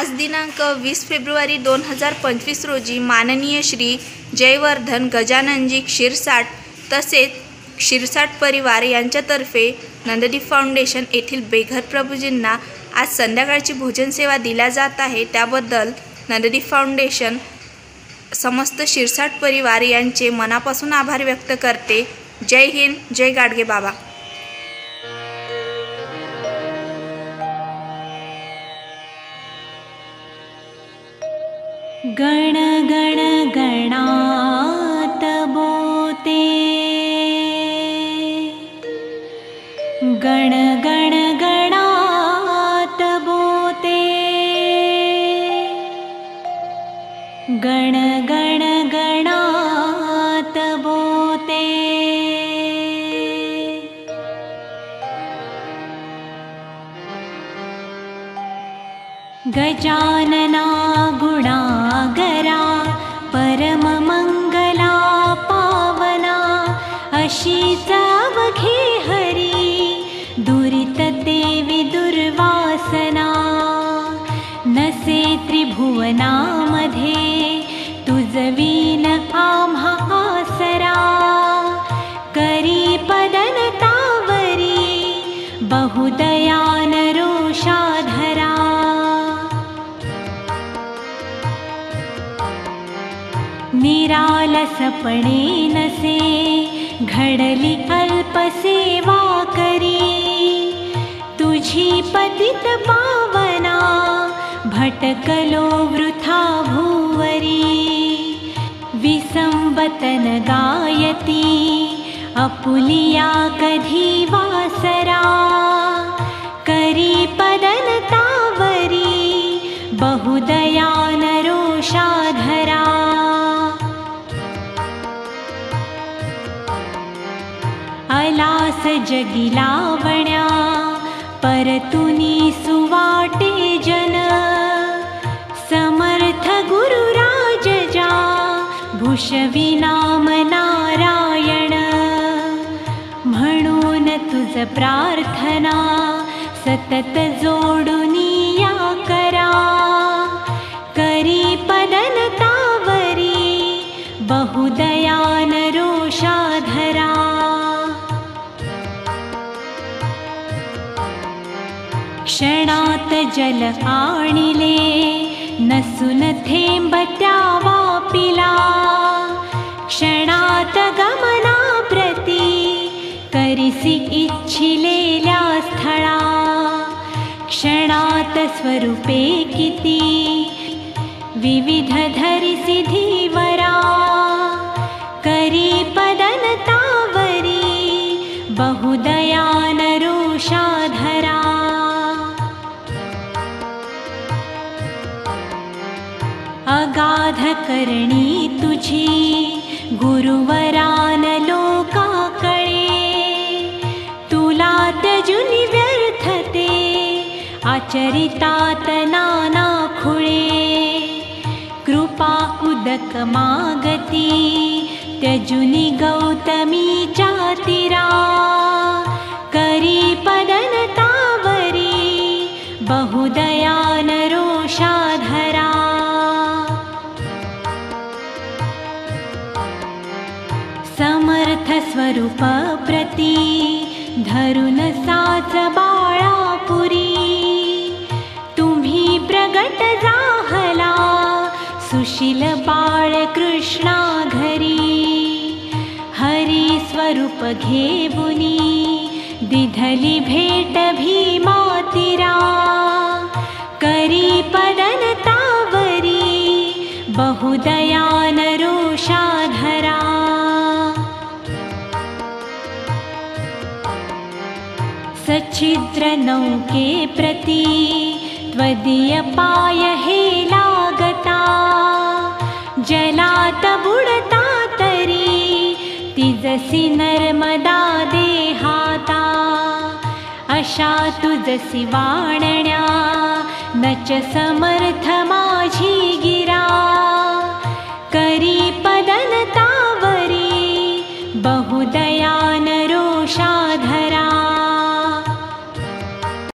आज दिनांक 20 फेब्रुवारी 2025 रोजी माननीय श्री जयवर्धन गजाननजी क्षीरसाट तसेच क्षीरसाट परिवार यांच्यातर्फे नंददीप फाउंडेशन येथील बेघर प्रभूजींना आज संध्याकाळची भोजन सेवा दिल्या जात आहे। त्याबद्दल नंददीप फाउंडेशन समस्त क्षीरसाट परिवार यांचे मनापासून आभार व्यक्त करते। जय हिंद, जय गाडगे बाबा। गण गण गणात बोते, गण गण गणात बोते, गण गण गणात बोते। गजानना गुणागरा परम मंगला पावना, अशीच अवघे हरी दुरित देवी दुर्वासना। नसे त्रिभुवनामध्ये तुझविन आम्हा आसरा, करी पदनतावरी बहुदयान रोषाधरा। निरालसपणे नसे घडली अल्पसेवा करी, तुझी पतित पावना भटकलो वृथा भूवरी। विसंबतन गायती अपुलिया कधी वासरा, करी पदनतावरी बहुदयान रोषाधरा। अलास जगी लावण्या परतुनी सुवाटे जन, समर्थ गुरुराज जा भूषविनाम नारायण। म्हणून तुझ प्रार्थना सतत जोडुनी या करा, करी पदनतावरी बहुदयान रोषाधरा। क्षणात जल आणिले नसून थेंब त्या वापिला, क्षणात गमना प्रती करिसी इच्छिलेल्या स्थळा। क्षणात स्वरूपे किती विविध धरिसी धीवरा, करी पदनतावरी बहुदयान रोषाधरा। अगाध करणी तुझी गुरुवरान लोकाकळे, तुला त्यजुनी व्यर्थते आचरितात नाना खुळे। कृपा उदक मागती त्यजुनी गौतमीच्या तीरा, करी पदनतावरी बहुदयान रोषाधरा। समर्थ स्वरूप प्रती धरुन साच बाळापुरी, तुम्ही प्रगट जाहला सुशील बाळ कृष्णा घरी। हरी स्वरूप घेऊनी दिधली भेट भीमातीरा, करी पदनतावरी बहुदयान रोषाधरा। सच्छिद्र नौके प्रती त्वदीय पाय हे लागता, जलात बुडता तरी तिजसी नर्मदा देहाता। अशा तुझसी वाणण्या नच समर्थ माझी गिरा,